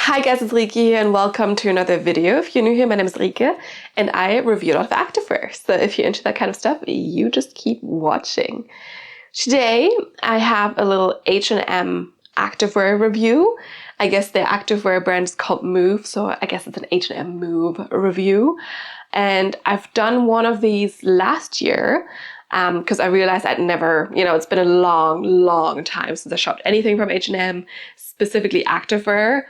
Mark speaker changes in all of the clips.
Speaker 1: Hi guys, it's Rike here and welcome to another video. If you're new here, my name is Rike and I review a lot of activewear. So if you're into that kind of stuff, you just keep watching. Today, I have a little H&M Activewear review. I guess the activewear brand is called Move, so I guess it's an H&M Move review. And I've done one of these last year because I realized I'd never, it's been a long time since I shopped anything from H&M, specifically activewear.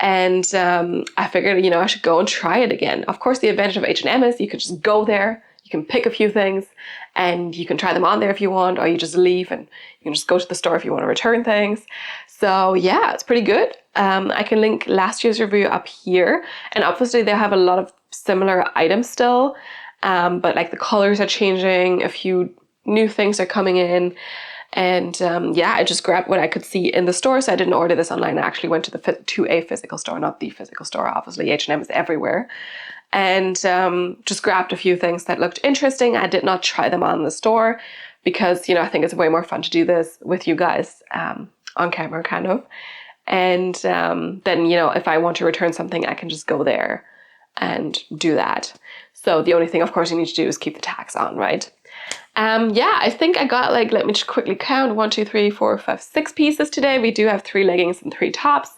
Speaker 1: And I figured, I should go and try it again. Of course, the advantage of H&M is you can just go there, you can pick a few things, and you can try them on there if you want, or you just leave and you can just go to the store if you want to return things. So yeah, it's pretty good. I can link last year's review up here. And obviously they have a lot of similar items still, but like the colors are changing, a few new things are coming in. And I just grabbed what I could see in the store. So I didn't order this online. I actually went to a physical store, not the physical store. Obviously, H&M is everywhere. And just grabbed a few things that looked interesting. I did not try them on the store because, I think it's way more fun to do this with you guys on camera, kind of. And then, if I want to return something, I can just go there and do that. So the only thing, of course, you need to do is keep the tags on, right? I think I got let me just quickly count, 1, 2, 3, 4, 5, 6 pieces today. We do have 3 leggings and 3 tops.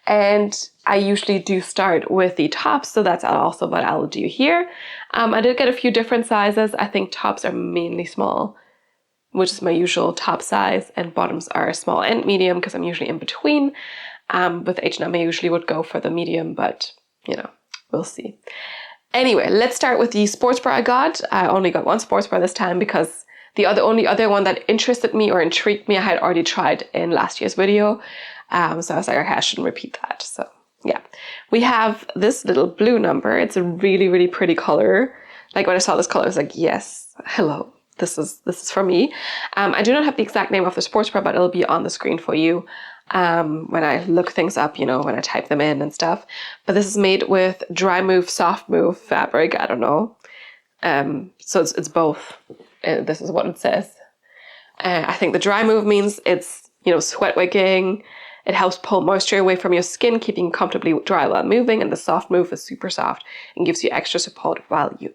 Speaker 1: And I usually do start with the tops, so that's also what I'll do here. I did get a few different sizes. I think tops are mainly small, which is my usual top size, and bottoms are small and medium because I'm usually in between. With H&M, I usually would go for the medium, but, we'll see. Anyway, let's start with the sports bra I got. I only got one sports bra this time because the only other one that interested me or intrigued me, I had already tried in last year's video. So I was like, okay, I shouldn't repeat that. So yeah, we have this little blue number. It's a really pretty color. Like when I saw this color, I was like, yes, hello, this is for me. I do not have the exact name of the sports bra, but it'll be on the screen for you. When I look things up, when I type them in and stuff. But this is made with Softmove Sports Bra fabric. I don't know. So it's both. This is what it says. I think the dry move means it's, sweat wicking. It helps pull moisture away from your skin, keeping you comfortably dry while moving. And the soft move is super soft and gives you extra support while you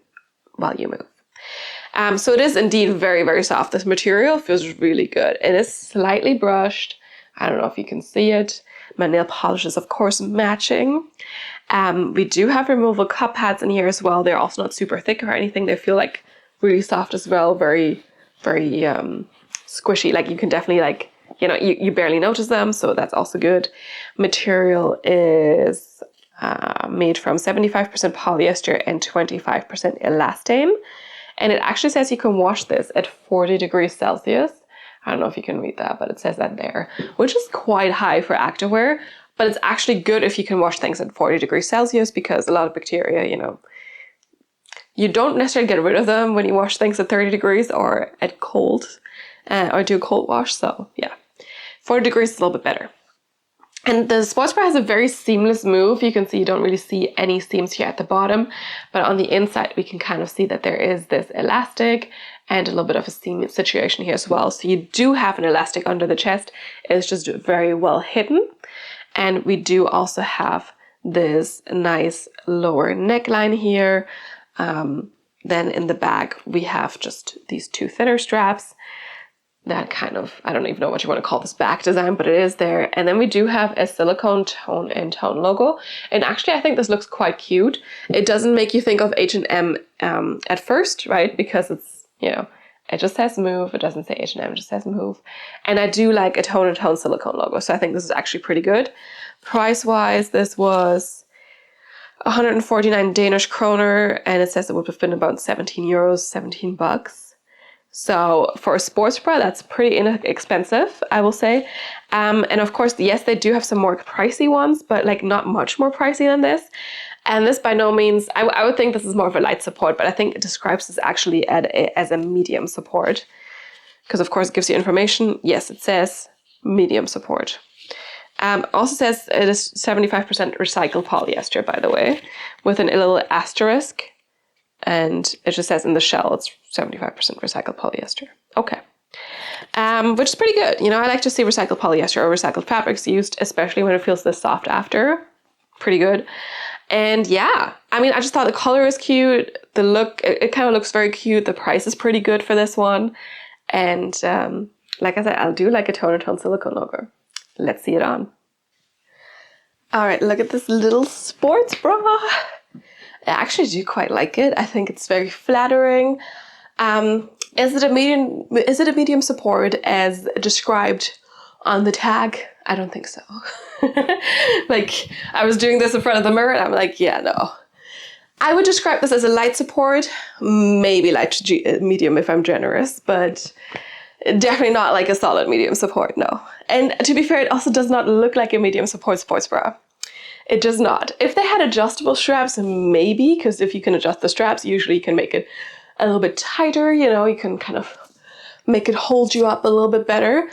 Speaker 1: move. So it is indeed very soft. This material feels really good. It is slightly brushed. I don't know if you can see it. My nail polish is, of course, matching. We do have removable cup pads in here as well. They're also not super thick or anything. They feel like really soft as well. Very squishy. Like you can definitely you barely notice them. So that's also good. Material is made from 75% polyester and 25% elastane. And it actually says you can wash this at 40 degrees Celsius. I don't know if you can read that, but it says that there, which is quite high for activewear. But it's actually good if you can wash things at 40 degrees Celsius because a lot of bacteria, you don't necessarily get rid of them when you wash things at 30 degrees or at cold, or do a cold wash. So yeah, 40 degrees is a little bit better. And the sports bra has a very seamless move. You can see you don't really see any seams here at the bottom, but on the inside we can kind of see that there is this elastic and a little bit of a seam situation here as well. So you do have an elastic under the chest. It's just very well hidden. And we do also have this nice lower neckline here. Then in the back we have just these 2 thinner straps. That kind of, I don't even know what you want to call this back design, but it is there. And then we do have a silicone tone and tone logo. And actually, I think this looks quite cute. It doesn't make you think of H&M at first, right? Because it's, it just says Move. It doesn't say H&M, it just says Move. And I do like a tone and tone silicone logo. So I think this is actually pretty good. Price-wise, this was 149 Danish kroner. And it says it would have been about 17 euros, 17 bucks. So for a sports bra, that's pretty inexpensive, I will say. And of course, yes, they do have some more pricey ones, but not much more pricey than this. And this by no means, I would think this is more of a light support, but I think it describes this actually as a medium support. Because of course it gives you information. Yes, it says medium support. Also says it is 75% recycled polyester, by the way, with a little asterisk. And it just says in the shell it's 75% recycled polyester. Okay. Which is pretty good. I like to see recycled polyester or recycled fabrics used, especially when it feels this soft after. pretty good. And yeah, I mean, I just thought the color is cute. The look, it kind of looks very cute. The price is pretty good for this one. And like I said, I'll do like a tone silicone logo. Let's see it on. All right, look at this little sports bra. I actually do quite like it. I think it's very flattering. Is it a medium support as described on the tag? I don't think so. Like, I was doing this in front of the mirror and I'm like, yeah, no. I would describe this as a light support, maybe light to medium if I'm generous, but definitely not like a solid medium support, no. And to be fair, it also does not look like a medium support sports bra. It does not. If they had adjustable straps, maybe, because if you can adjust the straps, usually you can make it a little bit tighter, you know, you can kind of make it hold you up a little bit better.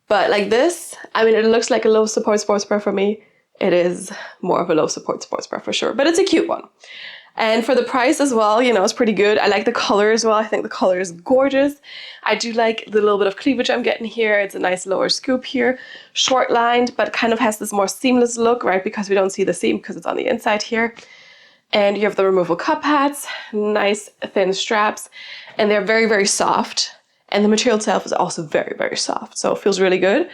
Speaker 1: But like this, I mean, it looks like a low support sports bra for me. It is more of a low support sports bra for sure, but it's a cute one. And for the price as well, you know, it's pretty good. I like the color as well. I think the color is gorgeous. I do like the little bit of cleavage I'm getting here. It's a nice lower scoop here, short lined, but kind of has this more seamless look, right? Because we don't see the seam because it's on the inside here. And you have the removable cup pads, nice thin straps, and they're very, very soft. And the material itself is also very, very soft. So it feels really good.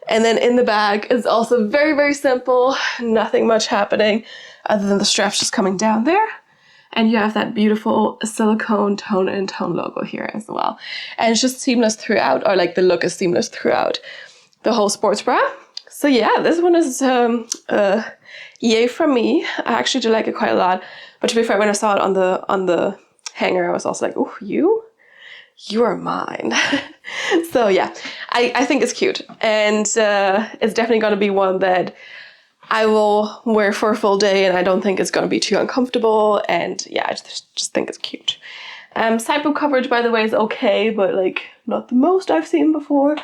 Speaker 1: And then in the bag is also very, very simple. Nothing much happening other than the straps just coming down there. And you have that beautiful silicone tone and tone logo here as well. And it's just seamless throughout, or like the look is seamless throughout the whole sports bra. So yeah, this one is yay from me. I actually do like it quite a lot. But to be fair, when I saw it on the hanger, I was also like, oh, you are mine. So yeah, I think it's cute. And it's definitely going to be one that I will wear for a full day, and I don't think it's going to be too uncomfortable. And yeah, I just think it's cute. Side boob coverage, by the way, is okay, but like not the most I've seen before.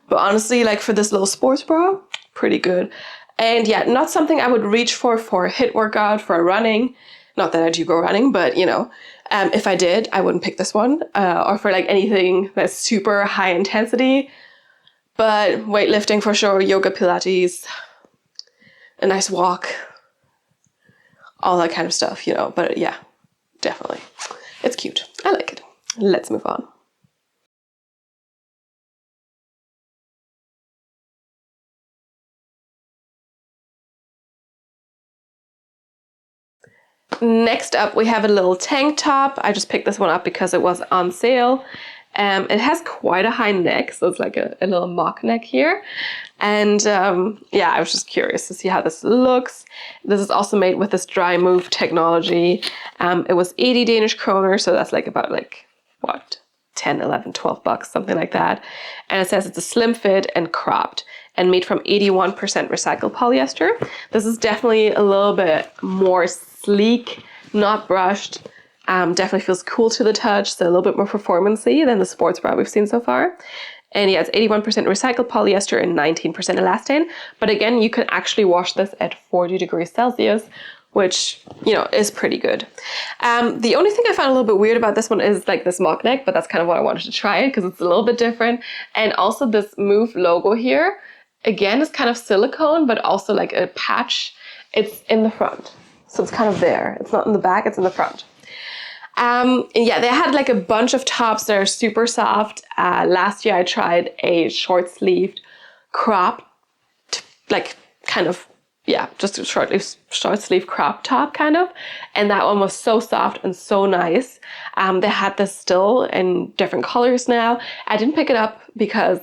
Speaker 1: But honestly, like for this little sports bra, pretty good. And yeah, not something I would reach for a HIIT workout, for running. Not that I do go running, but you know, if I did, I wouldn't pick this one. Or for like anything that's super high intensity. But weightlifting for sure, yoga, Pilates, a nice walk, all that kind of stuff, you know. But yeah, definitely. It's cute. I like it. Let's move on. Next up, we have a little tank top. I just picked this one up because it was on sale. It has quite a high neck, so it's like a little mock neck here. And yeah, I was just curious to see how this looks. This is also made with this dry move technology. It was 80 Danish kroner, so that's like about like, what, 10, 11, 12 bucks, something like that. And it says it's a slim fit and cropped and made from 81% recycled polyester. This is definitely a little bit more sleek, not brushed. Definitely feels cool to the touch, so a little bit more performance-y than the sports bra we've seen so far. And yeah, it's 81% recycled polyester and 19% elastane. But again, you can actually wash this at 40 degrees Celsius, which, you know, is pretty good. The only thing I found a little bit weird about this one is like this mock neck, but that's kind of what I wanted to try it because it's a little bit different. And also this Move logo here, again, is kind of silicone, but also like a patch. It's in the front. So it's kind of there. It's not in the back, it's in the front. And yeah, they had like a bunch of tops that are super soft. Last year I tried a short sleeved crop, like kind of, yeah, just a short sleeve crop top kind of. And that one was so soft and so nice. They had this still in different colors now. I didn't pick it up because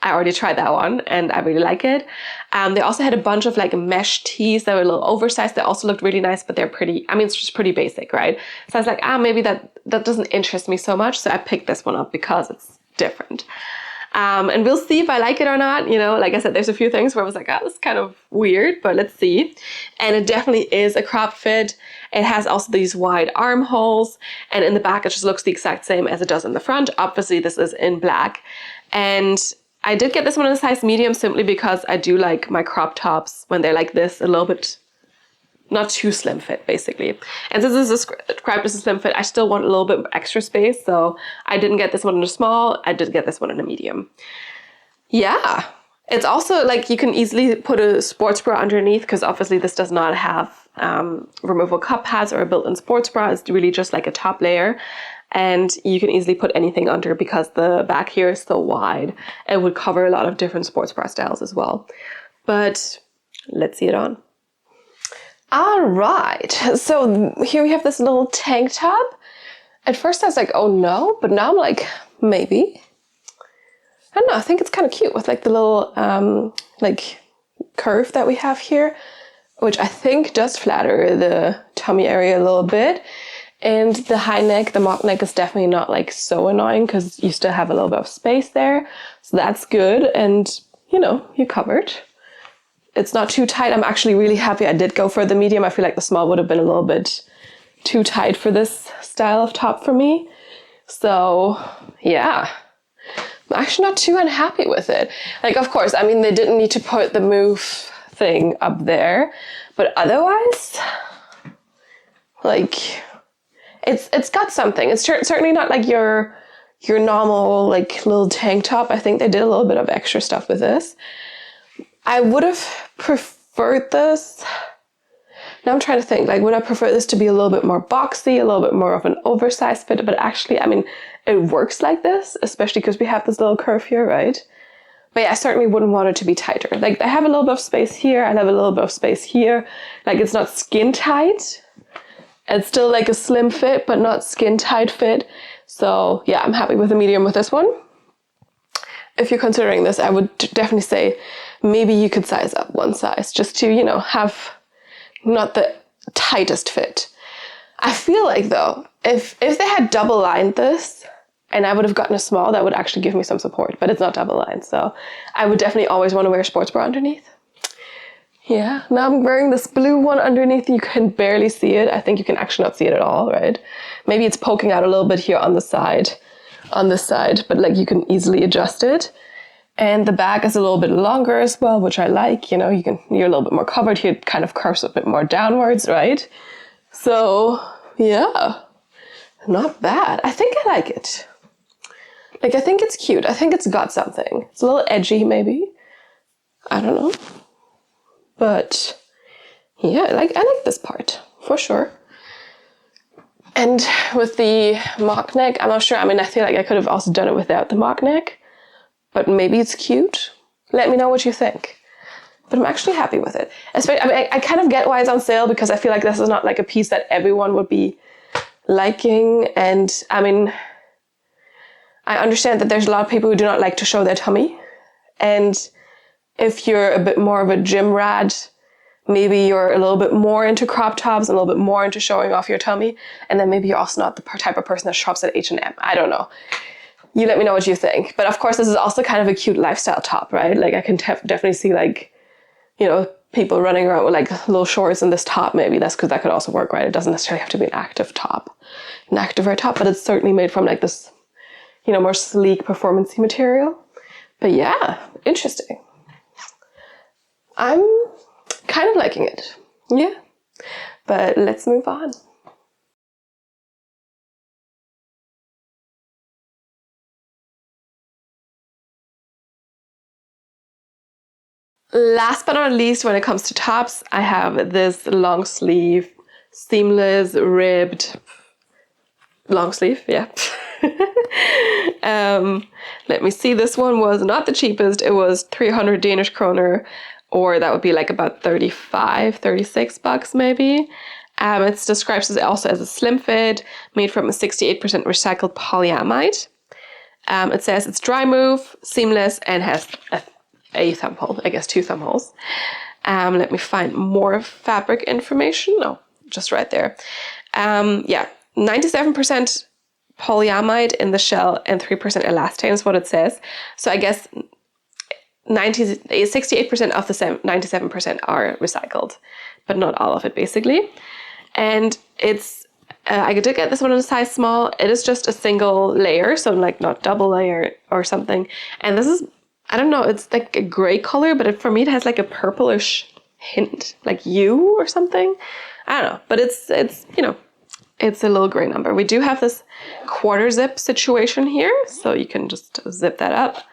Speaker 1: I already tried that one and I really like it. They also had a bunch of like mesh tees that were a little oversized. They also looked really nice, but they're pretty, I mean, it's just pretty basic, right? So I was like, maybe that doesn't interest me so much. So I picked this one up because it's different. And we'll see if I like it or not. You know, like I said, there's a few things where I was like, this is kind of weird, but let's see. And it definitely is a crop fit. It has also these wide armholes, and in the back, it just looks the exact same as it does in the front. Obviously, this is in black. And I did get this one in a size medium simply because I do like my crop tops when they're like this, a little bit not too slim fit, basically. And since this is described as a slim fit, I still want a little bit extra space. So I didn't get this one in a small, I did get this one in a medium. Yeah, It's also like you can easily put a sports bra underneath, because obviously this does not have removable cup pads or a built-in sports bra. It's really just like a top layer. And you can easily put anything under because the back here is so wide. It would cover a lot of different sports bra styles as well. But let's see it on. All right, so here we have this little tank top. At first I was like, oh no, but now I'm like, maybe. I don't know, I think it's kind of cute with like the little like curve that we have here, which I think does flatter the tummy area a little bit. And the high neck, the mock neck, is definitely not like so annoying because you still have a little bit of space there. So that's good. And you know, you're covered. It's not too tight. I'm actually really happy I did go for the medium. I feel like the small would have been a little bit too tight for this style of top for me. So yeah, I'm actually not too unhappy with it. Like, of course, I mean, they didn't need to put the move thing up there, but otherwise, like, it's got something. It's certainly not like your normal like little tank top. I think they did a little bit of extra stuff with this. I would have preferred this. Now I'm trying to think, like, would I prefer this to be a little bit more boxy, a little bit more of an oversized fit? But actually, I mean, it works like this, especially because we have this little curve here, right? But yeah, I certainly wouldn't want it to be tighter. Like, I have a little bit of space here, I have a little bit of space here. Like, it's not skin tight. It's still like a slim fit, but not skin tight fit. So yeah, I'm happy with the medium with this one. If you're considering this, I would definitely say maybe you could size up one size just to, you know, have not the tightest fit. I feel like though, if they had double lined this and I would have gotten a small, that would actually give me some support, but it's not double lined. So I would definitely always want to wear a sports bra underneath. Yeah, now I'm wearing this blue one underneath. You can barely see it. I think you can actually not see it at all, right? Maybe it's poking out a little bit here on the side, on this side, but like you can easily adjust it. And the back is a little bit longer as well, which I like. You know, you're a little bit more covered here. It kind of curves a bit more downwards, right? So yeah, not bad. I think I like it. Like, I think it's cute. I think it's got something. It's a little edgy, maybe. I don't know. But yeah, I like this part for sure. And with the mock neck, I'm not sure. I mean, I feel like I could have also done it without the mock neck, but maybe it's cute. Let me know what you think. But I'm actually happy with it. Especially, I mean, I kind of get why it's on sale, because I feel like this is not like a piece that everyone would be liking. And I mean, I understand that there's a lot of people who do not like to show their tummy. And if you're a bit more of a gym rat, maybe you're a little bit more into crop tops, and a little bit more into showing off your tummy. And then maybe you're also not the type of person that shops at H&M. I don't know. You let me know what you think. But of course, this is also kind of a cute lifestyle top, right? Like, I can definitely see, like, you know, people running around with like little shorts in this top. Maybe that's because that could also work, right? It doesn't necessarily have to be an active top, an activewear top, but it's certainly made from like this, you know, more sleek performance-y material. But yeah, interesting. I'm kind of liking it. Yeah. But let's move on. Last but not least, when it comes to tops, I have this long sleeve, seamless, ribbed, long sleeve, yeah. Let me see, this one was not the cheapest. It was 300 Danish kroner, or that would be like about 35, 36 bucks maybe. It's described also as a slim fit, made from a 68% recycled polyamide. It says it's dry move, seamless, and has a thumb hole, I guess 2 thumb holes. Let me find more fabric information. No, just right there. Yeah, 97% polyamide in the shell and 3% elastane is what it says. So I guess 68% of the 97% are recycled, but not all of it basically. And it's, I did get this one in a size small. It is just a single layer, so like not double layer or something. And this is, I don't know, it's like a gray color, but for me it has like a purplish hint, like hue or something. I don't know, but it's you know, it's a little gray number. We do have this quarter zip situation here, so you can just zip that up.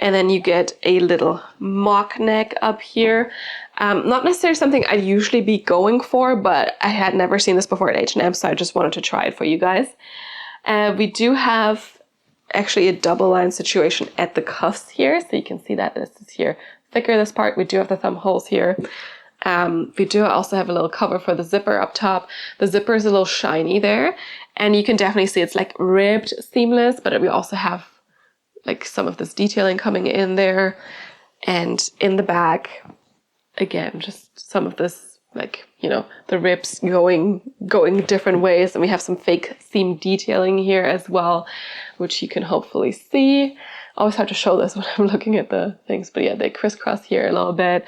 Speaker 1: And then you get a little mock neck up here. Not necessarily something I'd usually be going for, but I had never seen this before at H&M, so I just wanted to try it for you guys. We do have actually a double line situation at the cuffs here. So you can see that this is here thicker, this part. We do have the thumb holes here. We do also have a little cover for the zipper up top. The zipper is a little shiny there, and you can definitely see it's like ribbed seamless, but we also have like some of this detailing coming in there. And in the back, again, just some of this, like, you know, the ribs going different ways. And we have some fake seam detailing here as well, which you can hopefully see. I always have to show this when I'm looking at the things, but yeah, they crisscross here a little bit.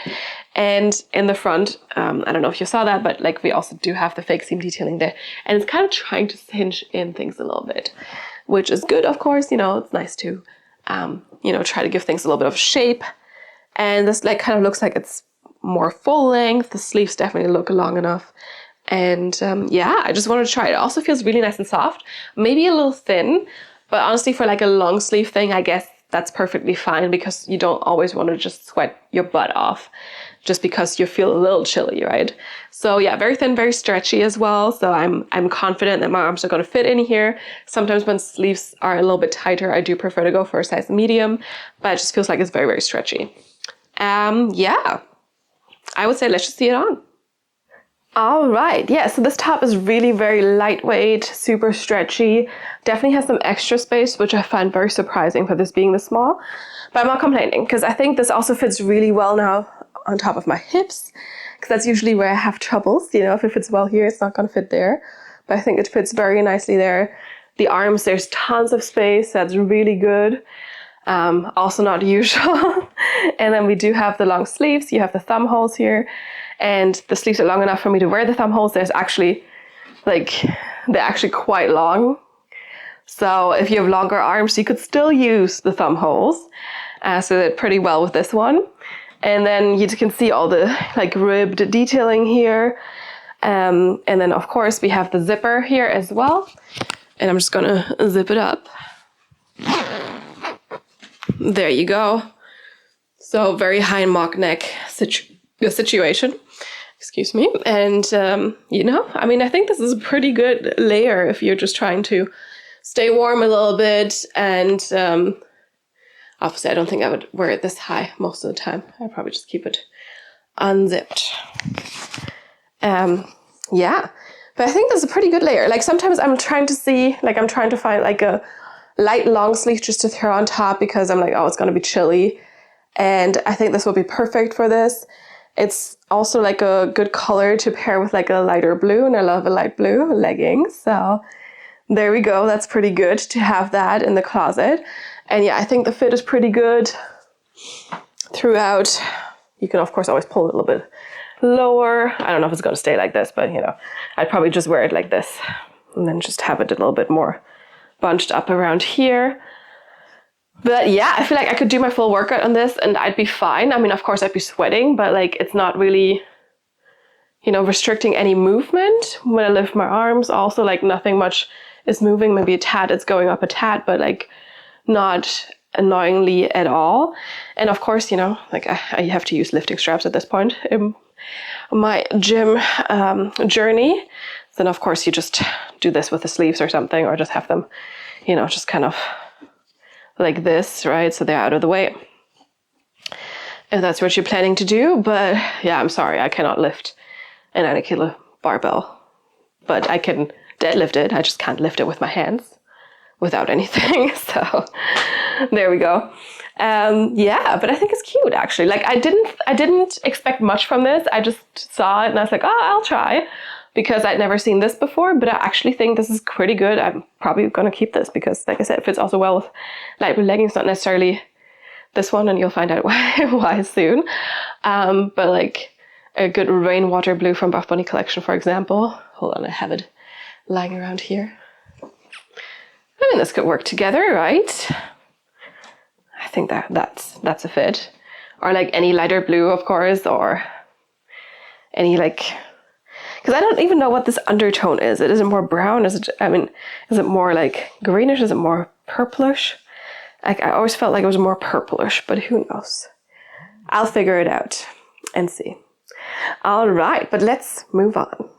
Speaker 1: And in the front, I don't know if you saw that, but like we also do have the fake seam detailing there. And it's kind of trying to cinch in things a little bit, which is good, of course. You know, it's nice to, you know, try to give things a little bit of shape. And this like kind of looks like it's more full length. The sleeves definitely look long enough. And yeah, I just wanted to try it. It also feels really nice and soft, maybe a little thin, but honestly for like a long sleeve thing, I guess that's perfectly fine because you don't always want to just sweat your butt off just because you feel a little chilly, right? So yeah, very thin, very stretchy as well. So I'm confident that my arms are going to fit in here. Sometimes when sleeves are a little bit tighter, I do prefer to go for a size medium, but it just feels like it's very, very stretchy. Yeah, I would say let's just see it on. All right, yeah, so this top is really very lightweight, super stretchy, definitely has some extra space, which I find very surprising for this being this small, but I'm not complaining because I think this also fits really well now on top of my hips, because that's usually where I have troubles. You know, if it fits well here, it's not going to fit there, but I think it fits very nicely there. The arms, there's tons of space, that's really good. Also not usual. And then we do have the long sleeves. You have the thumb holes here, and the sleeves are long enough for me to wear the thumb holes. There's actually like, they're actually quite long. So if you have longer arms, you could still use the thumb holes. So they're pretty well with this one. And then you can see all the like ribbed detailing here. And then of course we have the zipper here as well. And I'm just gonna zip it up. There you go. So very high mock neck situation. Excuse me. And, you know, I mean, I think this is a pretty good layer if you're just trying to stay warm a little bit. And obviously, I don't think I would wear it this high most of the time. I'd probably just keep it unzipped. Yeah, but I think that's a pretty good layer. Like sometimes I'm trying to see, like I'm trying to find like a light long sleeve just to throw on top because I'm like, oh, it's going to be chilly. And I think this will be perfect for this. It's also like a good color to pair with like a lighter blue, and I love a light blue leggings. So there we go. That's pretty good to have that in the closet. And yeah, I think the fit is pretty good throughout. You can of course always pull it a little bit lower. I don't know if it's going to stay like this, but you know, I'd probably just wear it like this and then just have it a little bit more bunched up around here. But yeah, I feel like I could do my full workout on this and I'd be fine. I mean, of course I'd be sweating, but like it's not really, you know, restricting any movement when I lift my arms. Also, like nothing much is moving. Maybe a tad, it's going up a tad, but like not annoyingly at all. And of course, you know, like I have to use lifting straps at this point in my gym journey. Then of course you just do this with the sleeves or something, or just have them, you know, just kind of like this, right? So they're out of the way. If that's what you're planning to do. But yeah, I'm sorry, I cannot lift a 90 kilo barbell, but I can deadlift it. I just can't lift it with my hands without anything. So there we go. Yeah, but I think it's cute actually. Like I didn't expect much from this. I just saw it and I was like, oh, I'll try, because I'd never seen this before, but I actually think this is pretty good. I'm probably gonna keep this because, like I said, it fits also well with light blue leggings, not necessarily this one, and you'll find out why soon. But like a good rainwater blue from Buff Bunny collection, for example. Hold on, I have it lying around here. I mean, this could work together, right? I think that's a fit. Or like any lighter blue, of course, or any like, because I don't even know what this undertone is. Is it more brown? Is it more like greenish? Is it more purplish? Like I always felt like it was more purplish, but who knows? I'll figure it out and see. All right, but let's move on.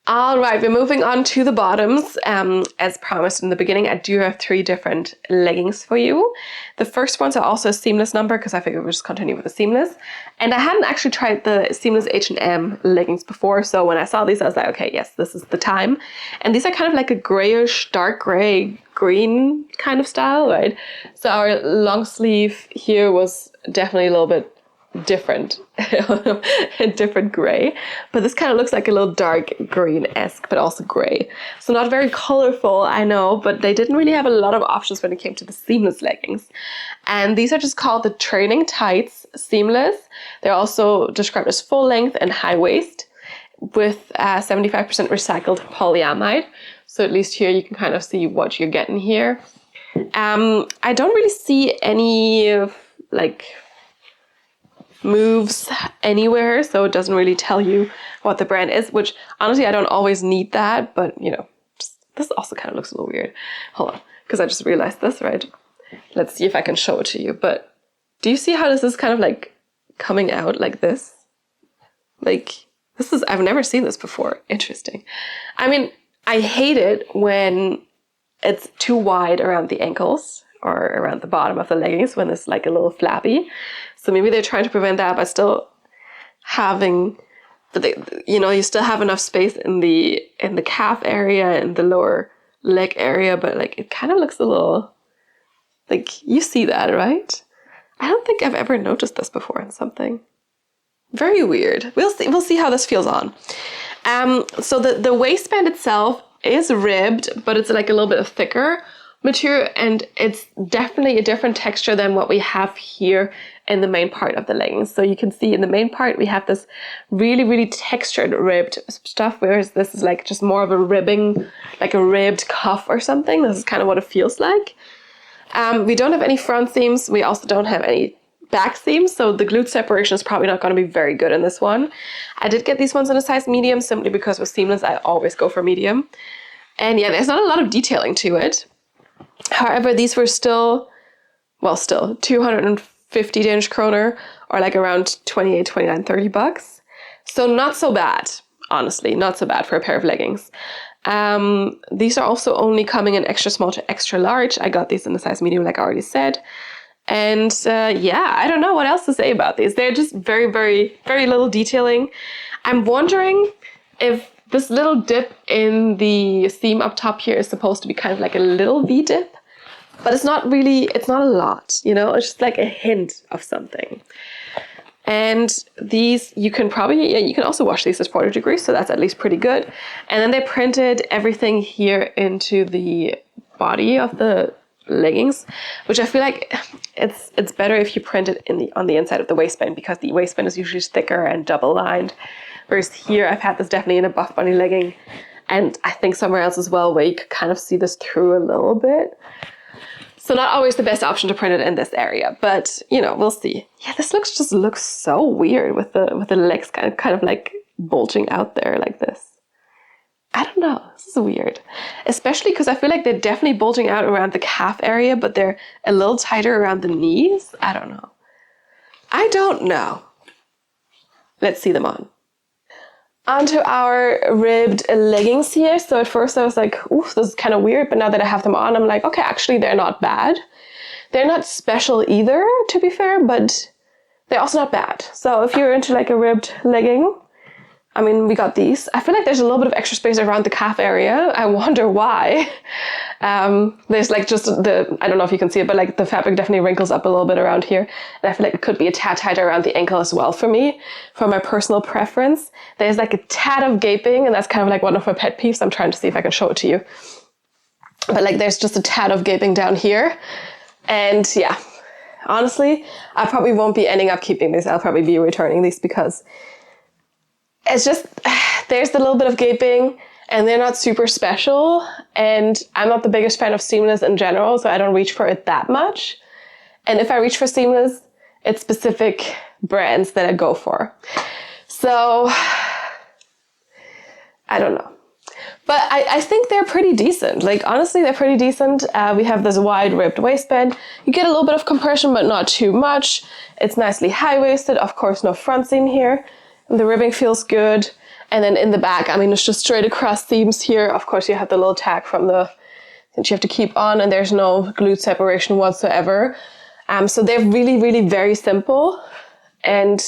Speaker 1: All right, we're moving on to the bottoms. As promised in the beginning, I do have 3 different leggings for you. The first ones are also a seamless number because I figured we'll just continue with the seamless. And I hadn't actually tried the seamless H&M leggings before, so when I saw these, I was like, okay, yes, this is the time. And these are kind of like a grayish, dark gray, green kind of style, right? So our long sleeve here was definitely a little bit different, a different gray, but this kind of looks like a little dark green-esque, but also gray. So not very colorful, I know, but they didn't really have a lot of options when it came to the seamless leggings. And these are just called the training tights seamless. They're also described as full length and high waist with 75% recycled polyamide. So at least here you can kind of see what you're getting here. I don't really see any like moves anywhere, so it doesn't really tell you what the brand is, which honestly I don't always need that, but you know, this also kind of looks a little weird. Hold on, because I just realized this, right? Let's see if I can show it to you. But do you see how this is kind of like coming out like this? Like this is, I've never seen this before. Interesting. I mean, I hate it when it's too wide around the ankles or around the bottom of the leggings when it's like a little flappy. So maybe they're trying to prevent that by still having, you know, you still have enough space in the calf area and the lower leg area, but like it kind of looks a little, like you see that, right? I don't think I've ever noticed this before in something. Very weird. We'll see how this feels on. So the waistband itself is ribbed, but it's like a little bit of thicker material, and it's definitely a different texture than what we have here in the main part of the leggings. So you can see in the main part we have this really, really textured ribbed stuff, whereas this is like just more of a ribbing, like a ribbed cuff or something. This is kind of what it feels like. We don't have any front seams. We also don't have any back seams, so the glute separation is probably not going to be very good in this one. I did get these ones in a size medium simply because with seamless I always go for medium. And yeah, there's not a lot of detailing to it. However, these were still 250 Danish kroner, or like around 28, 29, 30 bucks. So not so bad, honestly, not so bad for a pair of leggings. These are also only coming in extra small to extra large. I got these in a size medium, like I already said. And yeah, I don't know what else to say about these. They're just very, very, very little detailing. I'm wondering if this little dip in the seam up top here is supposed to be kind of like a little V-dip, but it's not really, it's not a lot, you know, it's just like a hint of something. And these, you can probably, yeah, you can also wash these at 40 degrees, so that's at least pretty good. And then they printed everything here into the body of the leggings, which I feel like it's better if you print it on the inside of the waistband, because the waistband is usually thicker and double lined. Whereas here I've had this definitely in a buff bunny legging, and I think somewhere else as well where you could kind of see this through a little bit. So not always the best option to print it in this area, but you know, we'll see. Yeah, this just looks so weird with the legs kind of like bulging out there like this. I don't know, this is weird. Especially because I feel like they're definitely bulging out around the calf area, but they're a little tighter around the knees. I don't know. I don't know. Let's see them on. Onto our ribbed leggings here. So at first I was like, oof, this is kind of weird. But now that I have them on, I'm like, okay, actually they're not bad. They're not special either, to be fair, but they're also not bad. So if you're into like a ribbed legging, I mean, we got these. I feel like there's a little bit of extra space around the calf area. I wonder why. There's like just I don't know if you can see it, but like the fabric definitely wrinkles up a little bit around here. And I feel like it could be a tad tighter around the ankle as well for me, for my personal preference. There's like a tad of gaping, and that's kind of like one of my pet peeves. I'm trying to see if I can show it to you. But like there's just a tad of gaping down here. And yeah, honestly, I probably won't be ending up keeping these. I'll probably be returning these because it's just, there's a little bit of gaping and they're not super special. And I'm not the biggest fan of seamless in general, so I don't reach for it that much. And if I reach for seamless, it's specific brands that I go for. So I don't know. But I think they're pretty decent. Like, honestly, they're pretty decent. We have this wide ribbed waistband. You get a little bit of compression, but not too much. It's nicely high-waisted. Of course, no front seam here. And the ribbing feels good. And then in the back, I mean, it's just straight across seams here. Of course, you have the little tag from that you have to keep on, and there's no glute separation whatsoever. So they're really, really very simple. And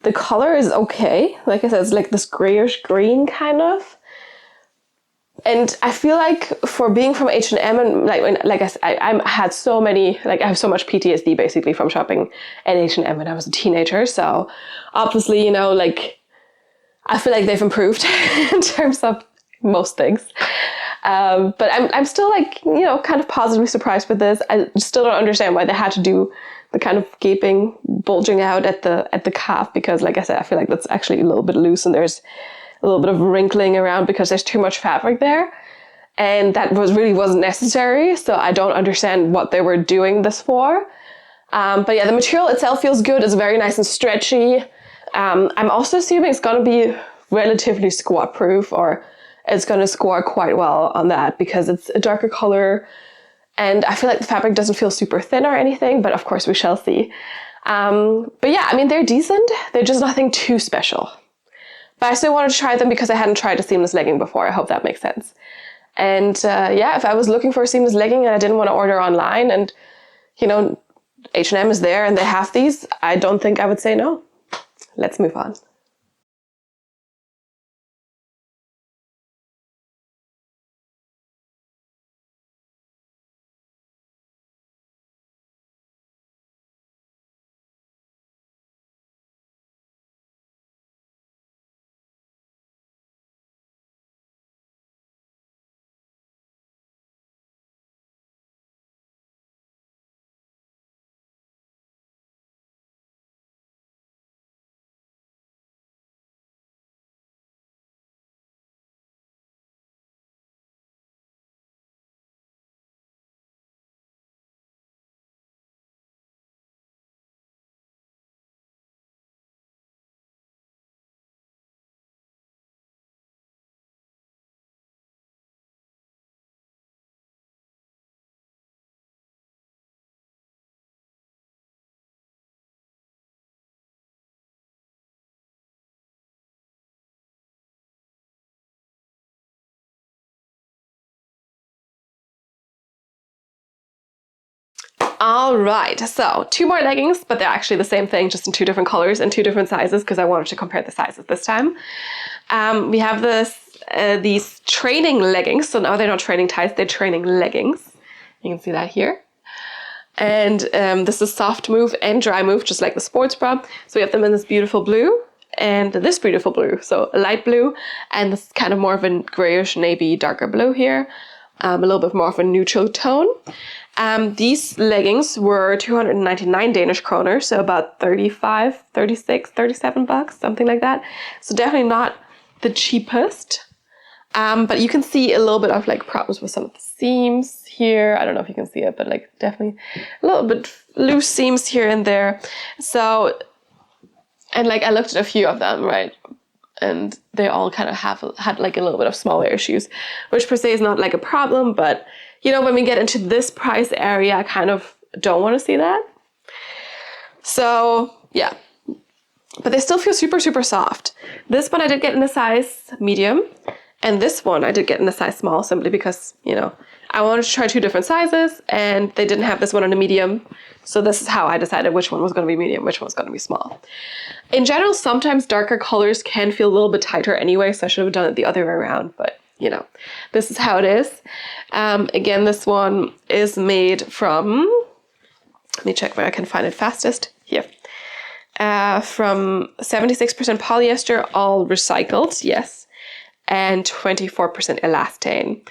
Speaker 1: the color is okay. Like I said, it's like this grayish green kind of. And I feel like for being from H&M, and like I said, I had so many, like I have so much PTSD basically from shopping at H&M when I was a teenager. So obviously, you know, like I feel like they've improved in terms of most things. But I'm still like, you know, kind of positively surprised with this. I still don't understand why they had to do the kind of gaping, bulging out at the calf, because like I said, I feel like that's actually a little bit loose and there's a little bit of wrinkling around because there's too much fabric there. And that really wasn't necessary. So I don't understand what they were doing this for. But yeah, the material itself feels good. It's very nice and stretchy. I'm also assuming it's going to be relatively squat proof, or it's going to score quite well on that because it's a darker color. And I feel like the fabric doesn't feel super thin or anything, but of course we shall see. But yeah, I mean, they're decent. They're just nothing too special. But I still wanted to try them because I hadn't tried a seamless legging before. I hope that makes sense. And yeah, if I was looking for a seamless legging and I didn't want to order online and, you know, H&M is there and they have these, I don't think I would say no. Let's move on. All right, so 2 more leggings, but they're actually the same thing, just in 2 different colors and 2 different sizes because I wanted to compare the sizes this time. We have these training leggings. So now they're not training tights, they're training leggings. You can see that here. And this is Softmove and Dry-Move, just like the sports bra. So we have them in this beautiful blue and this beautiful blue. So a light blue and this kind of more of a grayish navy darker blue here. A little bit more of a neutral tone. These leggings were 299 Danish kroner, so about 35, 36, 37 bucks, something like that. So definitely not the cheapest. But you can see a little bit of like problems with some of the seams here. I don't know if you can see it, but like definitely a little bit loose seams here and there. So, and like I looked at a few of them, right? And they all kind of had like a little bit of smaller issues, which per se is not like a problem, but you know, when we get into this price area, I kind of don't want to see that. So yeah, but they still feel super, super soft. This one I did get in a size medium, and this one I did get in a size small simply because, you know, I wanted to try 2 different sizes and they didn't have this one in a medium. So this is how I decided which one was going to be medium, which one was going to be small. In general, sometimes darker colors can feel a little bit tighter anyway, so I should have done it the other way around, but you know, this is how it is. Again, this one is made from, let me check where I can find it fastest. Here. From 76% polyester, all recycled, yes, and 24% elastane.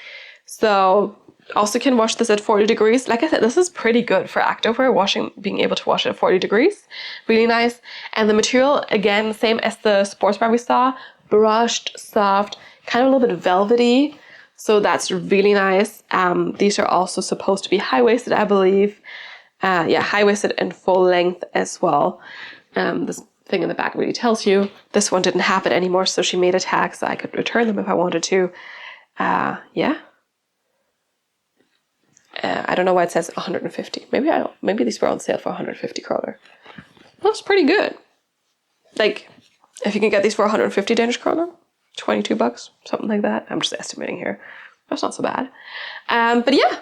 Speaker 1: So also can wash this at 40 degrees. Like I said, this is pretty good for activewear, being able to wash it at 40 degrees. Really nice. And the material, again, same as the sports bra we saw, brushed, soft, kind of a little bit velvety. So that's really nice. These are also supposed to be high-waisted, I believe. Yeah, high-waisted and full length as well. This thing in the back really tells you. This one didn't have it anymore, so she made a tag so I could return them if I wanted to. Yeah. I don't know why it says 150. Maybe these were on sale for 150 kroner. That's pretty good. Like, if you can get these for 150 Danish kroner, 22 bucks, something like that. I'm just estimating here. That's not so bad. But yeah,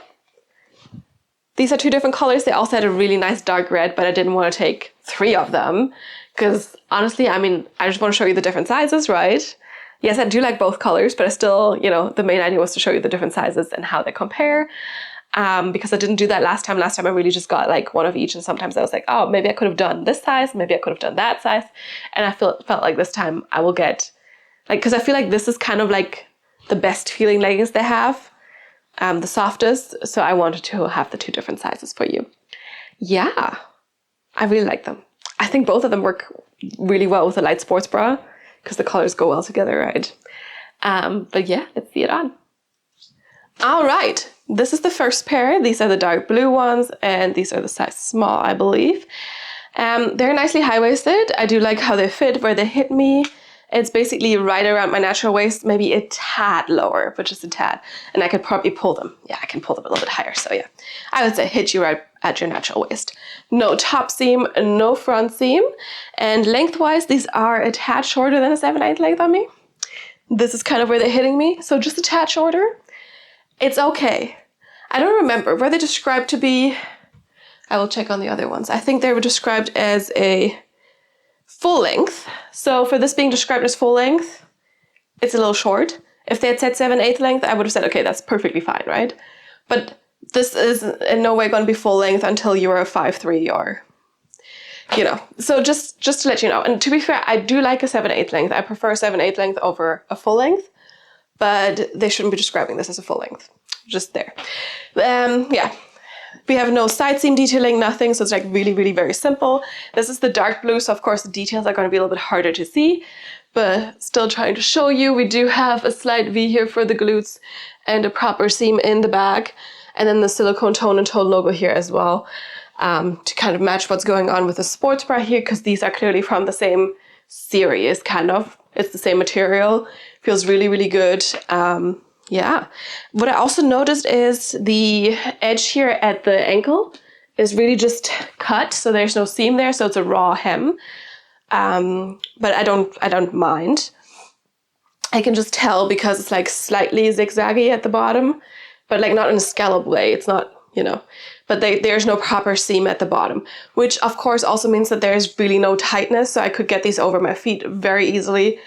Speaker 1: these are 2 different colors. They also had a really nice dark red, but I didn't want to take 3 of them because honestly, I mean, I just want to show you the different sizes, right? Yes, I do like both colors, but I still, you know, the main idea was to show you the different sizes and how they compare. Because I didn't do that last time. Last time I really just got like one of each, and sometimes I was like, oh, maybe I could have done this size, maybe I could have done that size. And I felt like this time I will get, like, because I feel like this is kind of like the best feeling leggings they have, the softest. So I wanted to have the 2 different sizes for you. Yeah, I really like them. I think both of them work really well with a light sports bra because the colors go well together, right? But yeah, let's see it on. All right, this is the first pair. These are the dark blue ones, and these are the size small, I believe. They're nicely high-waisted. I do like how they fit, where they hit me. It's basically right around my natural waist, maybe a tad lower, but just a tad. And I could probably pull them. Yeah, I can pull them a little bit higher. So yeah, I would say hit you right at your natural waist. No top seam, no front seam. And lengthwise, these are a tad shorter than a 7/8 length on me. This is kind of where they're hitting me. So just a tad shorter. It's okay. I don't remember. Were they described to be... I will check on the other ones. I think they were described as a full length. So for this being described as full length, it's a little short. If they had said 7/8 length, I would have said, okay, that's perfectly fine, right? But this is in no way going to be full length until you're a 5'3" or, you know. So just to let you know. And to be fair, I do like a 7/8 length. I prefer a 7/8 length over a full length. But they shouldn't be describing this as a full length. Just there. Yeah. We have no side seam detailing, nothing. So it's like really, really very simple. This is the dark blue. So of course the details are going to be a little bit harder to see, but still trying to show you. We do have a slight V here for the glutes and a proper seam in the back. And then the silicone tone and tone logo here as well, to kind of match what's going on with the sports bra here, because these are clearly from the same series, kind of. It's the same material. Feels really, really good. Yeah. What I also noticed is the edge here at the ankle is really just cut, so there's no seam there, so it's a raw hem. But I don't mind. I can just tell because it's like slightly zigzaggy at the bottom, but like not in a scallop way. It's not, you know, but there's no proper seam at the bottom, which of course also means that there's really no tightness. So I could get these over my feet very easily.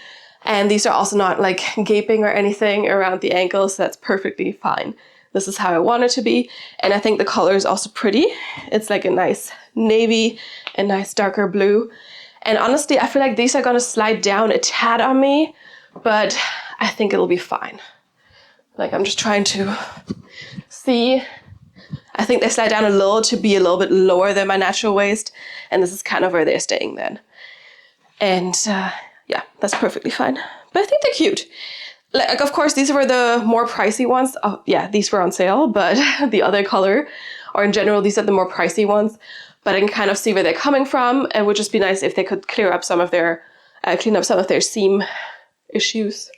Speaker 1: And these are also not like gaping or anything around the ankles. So that's perfectly fine. This is how I want it to be. And I think the color is also pretty. It's like a nice navy and nice darker blue. And honestly, I feel like these are going to slide down a tad on me, but I think it'll be fine. Like I'm just trying to see. I think they slide down a little to be a little bit lower than my natural waist. And this is kind of where they're staying then. And yeah, that's perfectly fine. But I think they're cute. Like, of course, these were the more pricey ones. Oh, yeah, these were on sale, but the other color, or in general, these are the more pricey ones. But I can kind of see where they're coming from. And it would just be nice if they could clean up some of their seam issues,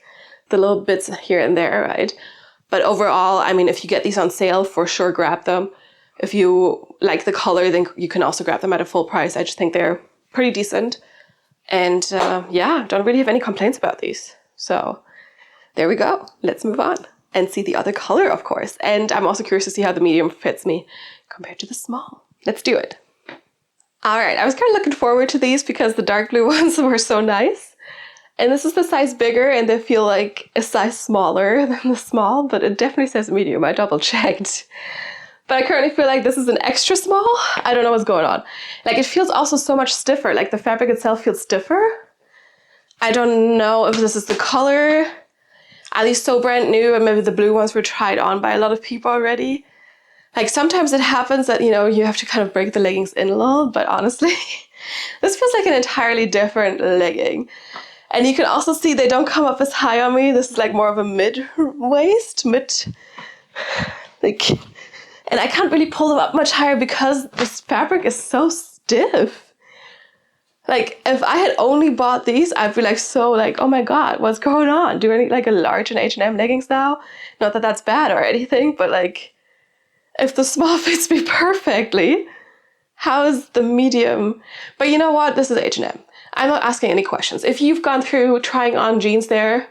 Speaker 1: the little bits here and there, right? But overall, I mean, if you get these on sale, for sure, grab them. If you like the color, then you can also grab them at a full price. I just think they're pretty decent. And yeah, don't really have any complaints about these. So there we go. Let's move on and see the other color, of course. And I'm also curious to see how the medium fits me compared to the small. Let's do it. All right, I was kind of looking forward to these because the dark blue ones were so nice. And this is the size bigger, and they feel like a size smaller than the small, but it definitely says medium. I double checked. But I currently feel like this is an extra small. I don't know what's going on. Like it feels also so much stiffer. Like the fabric itself feels stiffer. I don't know if this is the color. Are these so brand new, and maybe the blue ones were tried on by a lot of people already? Like sometimes it happens that, you know, you have to kind of break the leggings in a little, but honestly, this feels like an entirely different legging. And you can also see they don't come up as high on me. This is like more of a mid-waist, like... And I can't really pull them up much higher because this fabric is so stiff. Like, if I had only bought these, I'd be like, so like, oh my God, what's going on? Do I need like a large in H&M leggings now? Not that that's bad or anything, but like, if the small fits me perfectly, how is the medium? But you know what? This is H&M. I'm not asking any questions. If you've gone through trying on jeans there,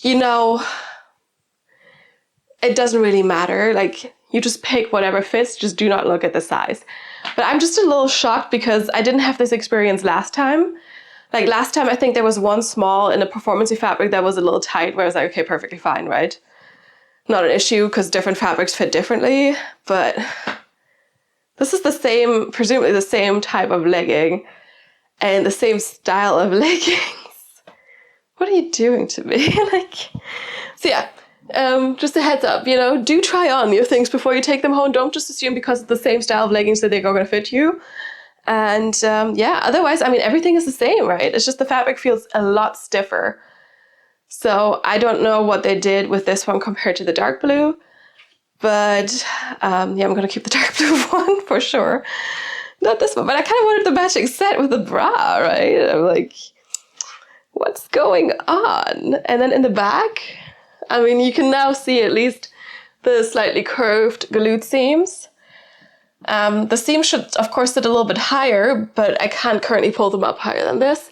Speaker 1: you know, it doesn't really matter. Like, you just pick whatever fits, just do not look at the size. But I'm just a little shocked because I didn't have this experience last time. Like last time, I think there was one small in a performance fabric that was a little tight where I was like, okay, perfectly fine, right? Not an issue because different fabrics fit differently, but this is the same, presumably the same type of legging and the same style of leggings. What are you doing to me? Like, so yeah. Just a heads up, you know, do try on your things before you take them home. Don't just assume because it's the same style of leggings that they're going to fit you. And yeah, otherwise, I mean, everything is the same, right? It's just the fabric feels a lot stiffer. So I don't know what they did with this one compared to the dark blue. But yeah, I'm going to keep the dark blue one for sure. Not this one, but I kind of wanted the matching set with the bra, right? I'm like, what's going on? And then in the back, I mean, you can now see at least the slightly curved glute seams. The seams should, of course, sit a little bit higher, but I can't currently pull them up higher than this.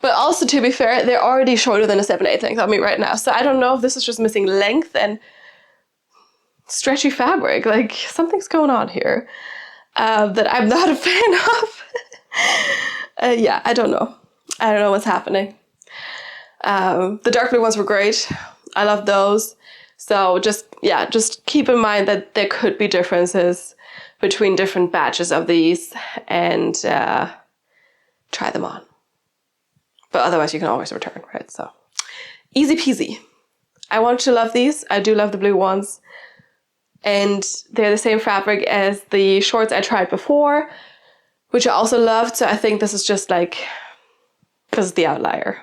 Speaker 1: But also, to be fair, they're already shorter than a 7/8 length on me right now. So I don't know if this is just missing length and stretchy fabric. Like, something's going on here that I'm not a fan of. Yeah, I don't know. I don't know what's happening. The dark blue ones were great. I love those. So just keep in mind that there could be differences between different batches of these and try them on. But otherwise you can always return, right? So easy peasy. I want you to love these. I do love the blue ones. And they're the same fabric as the shorts I tried before, which I also loved. So I think this is just like, this is the outlier.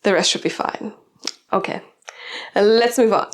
Speaker 1: The rest should be fine. Okay, let's move on.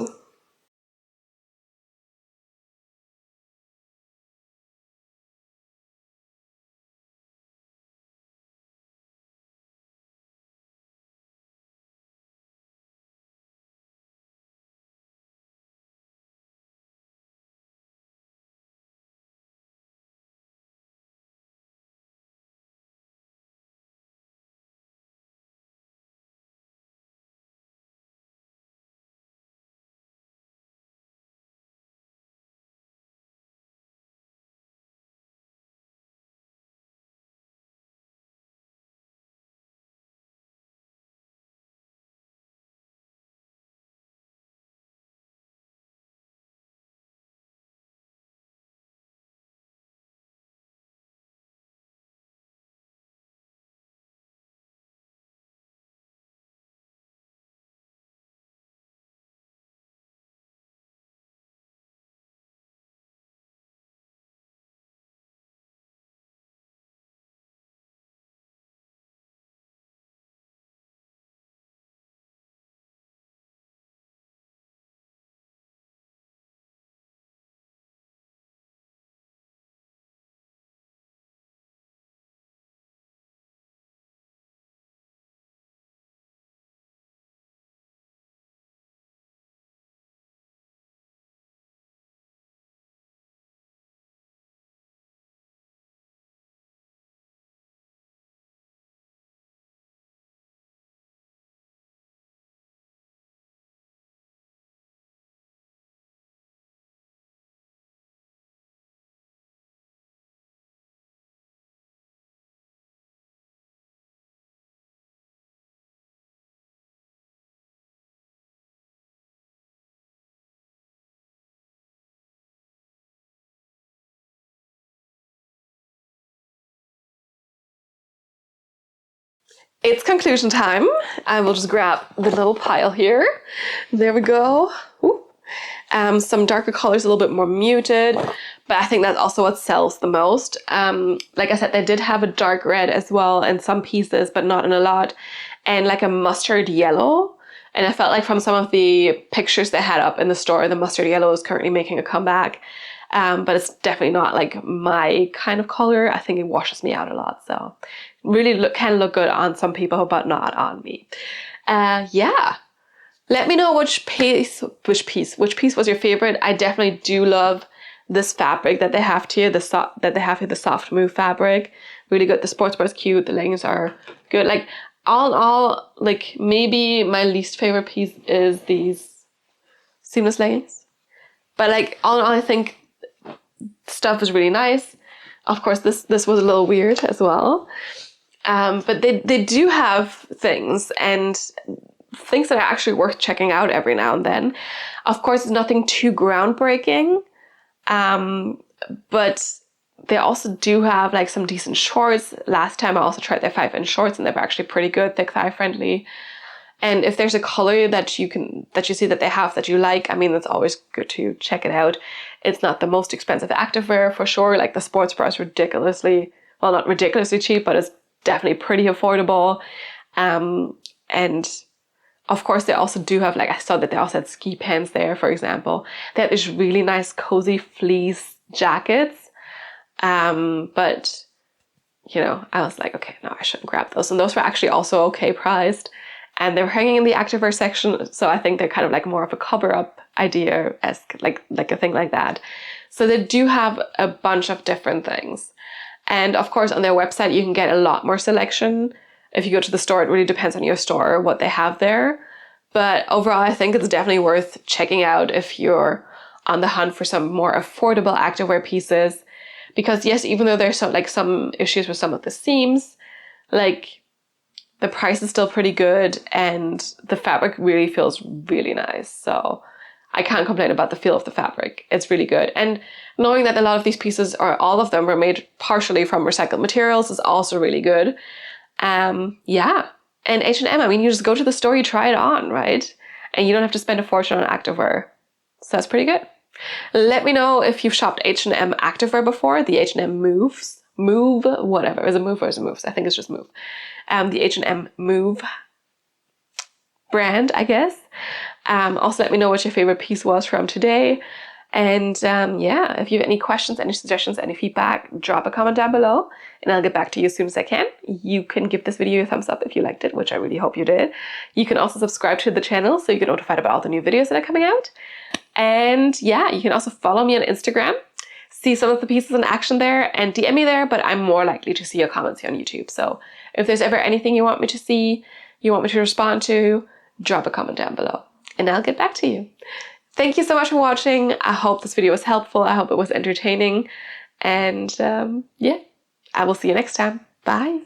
Speaker 1: It's conclusion time. I will just grab the little pile here. There we go. Some darker colors, a little bit more muted, but I think that's also what sells the most. Like I said, they did have a dark red as well in some pieces, but not in a lot, and like a mustard yellow. And I felt like from some of the pictures they had up in the store, the mustard yellow is currently making a comeback. But it's definitely not like my kind of color. I think it washes me out a lot. So really can look good on some people, but not on me. Yeah. Let me know which piece was your favorite. I definitely do love this fabric that they have here, the Softmove fabric. Really good. The sports bra is cute. The leggings are good. Like all in all, like maybe my least favorite piece is these seamless leggings. But like all in all, I think stuff is really nice. Of course, this was a little weird as well. But they do have things that are actually worth checking out every now and then. Of course, it's nothing too groundbreaking, but they also do have like some decent shorts. Last time I also tried their 5-inch shorts and they were actually pretty good, thick thigh friendly. And if there's a color that you see that they have that you like, I mean, it's always good to check it out. It's not the most expensive activewear for sure. Like the sports bra is not ridiculously cheap, but it's definitely pretty affordable. And of course, they also do have, like I saw that they also had ski pants there, for example. They had these really nice cozy fleece jackets. But, you know, I was like, okay, no, I shouldn't grab those. And those were actually also okay priced. And they were hanging in the activewear section. So I think they're kind of like more of a cover-up idea-esque, like a thing like that. So they do have a bunch of different things. And of course, on their website, you can get a lot more selection. If you go to the store, it really depends on your store, what they have there. But overall, I think it's definitely worth checking out if you're on the hunt for some more affordable activewear pieces. Because yes, even though there's some issues with some of the seams, like the price is still pretty good and the fabric really feels really nice. So I can't complain about the feel of the fabric. It's really good. And knowing that a lot of these pieces, or all of them, were made partially from recycled materials is also really good. Yeah. And H&M, I mean, you just go to the store, you try it on, right? And you don't have to spend a fortune on activewear. So that's pretty good. Let me know if you've shopped H&M Activewear before, the H&M Move, whatever. Is it Move or is it Moves? I think it's just Move. The H&M Move brand, I guess. Also, let me know what your favorite piece was from today. And yeah, if you have any questions, any suggestions, any feedback, drop a comment down below and I'll get back to you as soon as I can. You can give this video a thumbs up if you liked it, which I really hope you did. You can also subscribe to the channel so you get notified about all the new videos that are coming out. And yeah, you can also follow me on Instagram, see some of the pieces in action there and DM me there, but I'm more likely to see your comments here on YouTube. So if there's ever anything you want me to see, you want me to respond to, drop a comment down below and I'll get back to you. Thank you so much for watching. I hope this video was helpful. I hope it was entertaining. And yeah, I will see you next time. Bye.